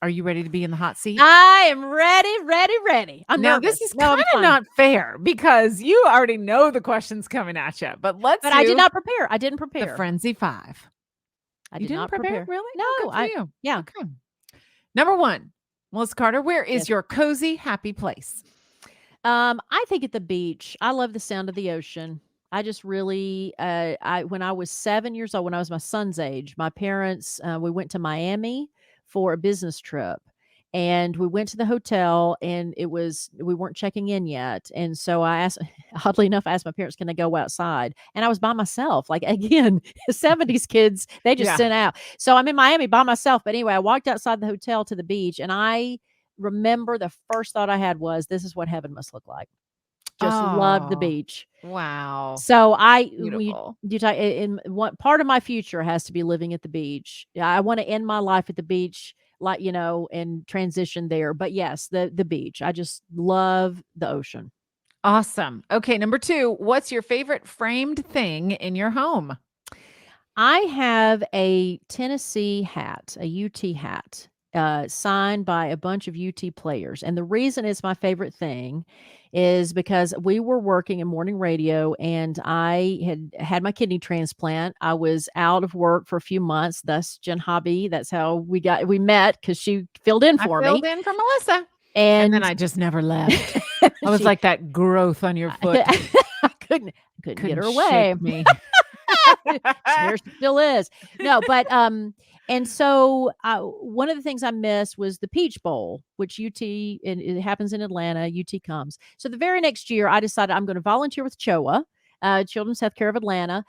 Are you ready to be in the hot seat? I am ready. I'm Now, nervous. this is No, kind I'll be of fine. not fair because you already know the questions coming at you, but let's But I did do not prepare. I didn't the prepare. Frenzy 5. I You did didn't not prepare? prepare. Really? No, Oh, good for you. yeah. Okay. Number 1, Melissa Carter, where is Yes. your cozy, happy place? I think at the beach. I love the sound of the ocean. I just really, I when I was 7 years old, when I was my son's age, my parents, we went to Miami for a business trip, and we went to the hotel, and we weren't checking in yet, and so I asked, oddly enough, I asked my parents, "Can I go outside?" And I was by myself. Like again, 70s kids, they just Yeah. sent out. So I'm in Miami by myself. But anyway, I walked outside the hotel to the beach, and I remember the first thought I had was, "This is what heaven must look like." Just loved the Oh, beach. wow. So when Beautiful. you talk in what part of my future has to be living at the beach. Yeah, I wanna end my life at the beach, like, and transition there. But yes, the beach. I just love the ocean. Awesome. Okay, number 2, what's your favorite framed thing in your home? I have a Tennessee hat, a UT hat, signed by a bunch of UT players. And the reason it's my favorite thing is because we were working in morning radio and I had had my kidney transplant. I was out of work for a few months, thus Jen Hobby. That's how we met because she filled in I for filled me. in for Melissa, and then And I just never left. I was she like that growth on your foot. I couldn't get Couldn't her away. shake me. There she still is. No, but, and so, one of the things I missed was the Peach Bowl, which UT and it happens in Atlanta, UT comes. So the very next year, I decided I'm gonna volunteer with CHOA, Children's Healthcare of Atlanta,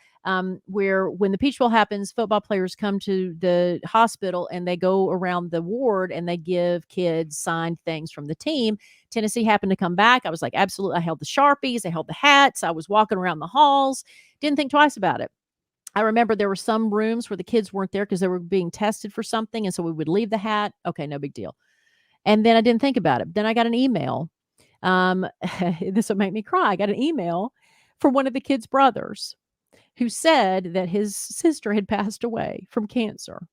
where when the Peach Bowl happens, football players come to the hospital and they go around the ward and they give kids signed things from the team. Tennessee happened to come back. I was like, absolutely. I held the Sharpies, I held the hats, I was walking around the halls, didn't think twice about it. I remember there were some rooms where the kids weren't there because they were being tested for something, and so we would leave the hat. Okay, no big deal. And then I didn't think about it. Then I got an email. Um, this would make me cry. I got an email from one of the kids' brothers who said that his sister had passed away from cancer,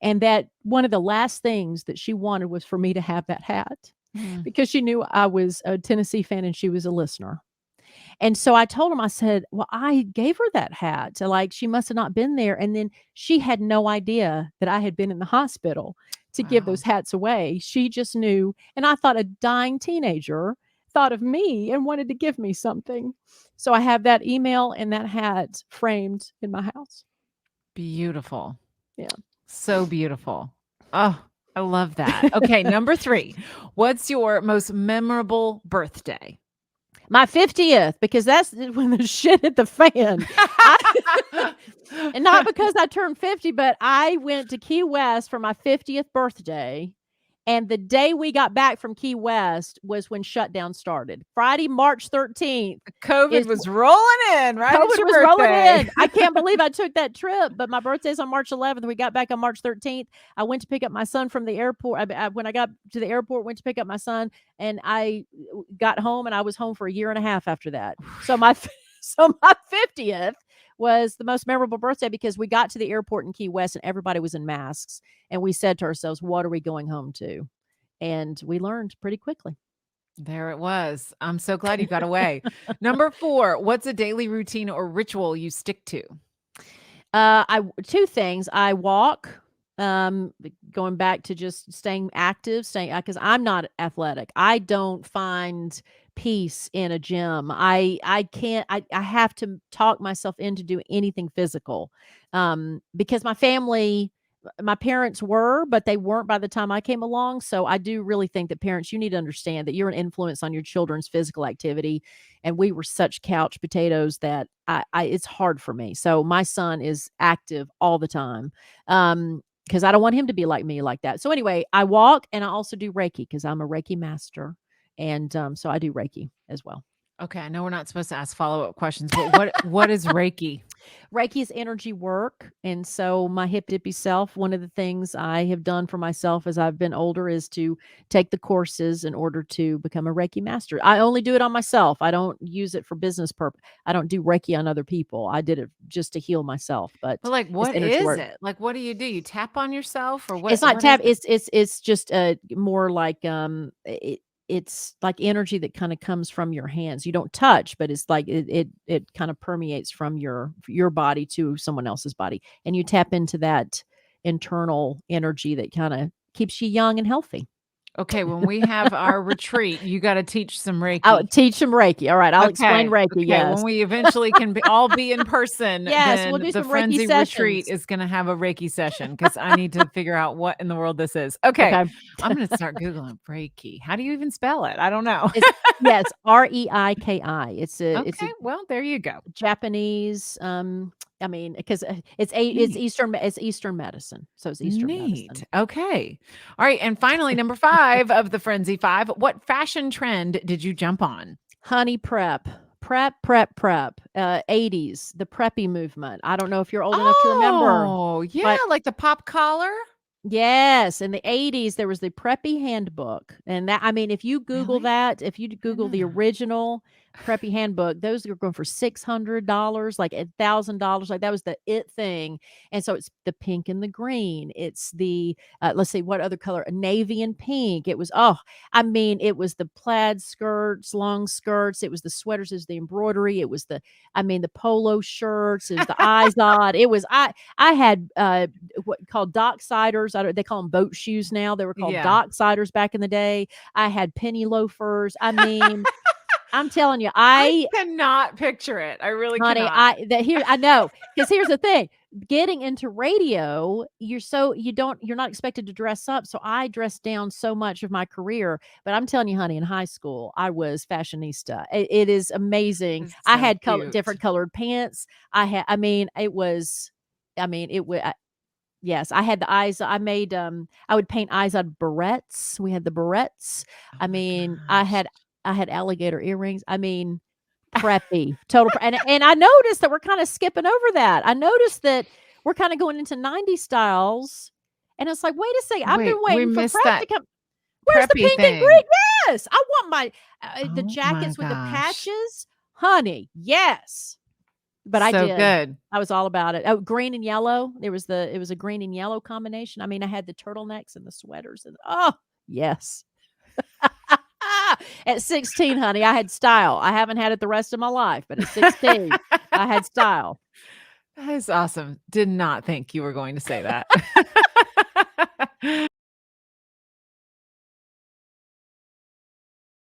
and that one of the last things that she wanted was for me to have that hat Mm. because she knew I was a Tennessee fan and she was a listener. And so I told him, I said, "Well, I gave her that hat to like, she must have not been there." And then she had no idea that I had been in the hospital to give Wow. those hats away. She just knew. And I thought a dying teenager thought of me and wanted to give me something. So I have that email and that hat framed in my house. Beautiful. Yeah. So beautiful. Oh, I love that. Okay, number 3. What's your most memorable birthday? My 50th, because that's when the shit hit the fan. I And not because I turned 50, but I went to Key West for my 50th birthday. And the day we got back from Key West was when shutdown started. Friday, March 13th COVID is was rolling in right at COVID your was rolling birthday. in. I can't believe I took that trip, but my birthday's on March 11th. We got back on March 13th. I went to pick up my son from the airport. When I got to the airport, went to pick up my son, and I got home, and I was home for a year and a half after that. So my 50th was the most memorable birthday because we got to the airport in Key West and everybody was in masks, and we said to ourselves, "What are we going home to?" And we learned pretty quickly. There it was. I'm so glad you got away. Number 4, what's a daily routine or ritual you stick to? I two things. I walk, going back to just staying active, staying because I'm not athletic. I don't find peace in a gym. I can't. I have to talk myself into doing anything physical, because my parents were, but they weren't by the time I came along. So I do really think that parents, you need to understand that you're an influence on your children's physical activity. And we were such couch potatoes that it's hard for me. So my son is active all the time. Because I don't want him to be like me like that. So anyway, I walk and I also do Reiki because I'm a Reiki master. And so I do Reiki as well. Okay, I know we're not supposed to ask follow-up questions, but what is Reiki? Reiki is energy work. And so my hip dippy self, one of the things I have done for myself as I've been older is to take the courses in order to become a Reiki master. I only do it on myself. I don't use it for business purpose. I don't do Reiki on other people. I did it just to heal myself, But, but like, it's what energy is work. it? Like, what do? You tap on yourself or It's not what is tap. it? It's just more like it's like energy that kind of comes from your hands. You don't touch, but it's like it kind of permeates from your body to someone else's body, and you tap into that internal energy that kind of keeps you young and healthy. Okay, when we have our retreat, you gotta teach some I'll Reiki. teach them Reiki. All right, I'll explain Okay, Reiki. okay, when Yes, we eventually can all be in person, yes, we'll then do the some Reiki Friendzy retreat sessions. is gonna have a Reiki session because I need to figure out what in the world this is. Okay, Okay, I'm gonna start Googling Reiki. How do you even spell it? I don't know. it's yes, Reiki. It's a Okay, well, there you go. Japanese, I mean, because Neat. It's Eastern medicine, so it's Eastern Neat. medicine. Okay. All right, and finally, number 5 of the Frenzy 5, what fashion trend did you jump on? Honey prep, 80s, the preppy movement. I don't know if you're old enough to remember, Oh, yeah, but like the pop collar? yes, in the '80s, there was the Preppy Handbook, and that I mean, if you Google Really? that, if you I didn't Google know the that. original Preppy Handbook, those are going for $600, like $1,000, like that was the it thing. And so it's the pink and the green. It's the let's see what other color, navy and pink. It was I mean, it was the plaid skirts, long skirts. It was the sweaters, it was the embroidery. It was the I mean, the polo shirts. It was the Izod. It was I had what called docksiders. I don't they call them boat shoes now. They were called Yeah. docksiders back in the day. I had penny loafers. I mean, I'm telling you, I cannot picture it. I really honey, cannot. I know, because here's the thing. Getting into radio, you're not expected to dress up. So I dressed down so much of my career. But I'm telling you, honey, in high school, I was fashionista. It is amazing. It's I so had cute. different colored pants. I mean, it was I mean, it was yes, I had the eyes I would paint eyes on barrettes. We had the barrettes. Oh I my mean, gosh. I had alligator earrings. I mean, preppy, total pre and I noticed that we're kinda skipping over that. I noticed that we're kinda going into '90s styles, and it's like, "Wait a second, I've Wait, been we waiting for missed prep to that come." Where's the preppy pink and thing. green? Yes! I want my the Oh my jackets with the gosh. patches. Honey, yes. But I So did. good. I was all about it. Oh, green and yellow. It was a green and yellow combination. I mean, I had the turtlenecks and the sweaters and yes. At 16, honey, I had style. I haven't had it the rest of my life, but at 16, I had style. That is awesome. Did not think you were going to say that.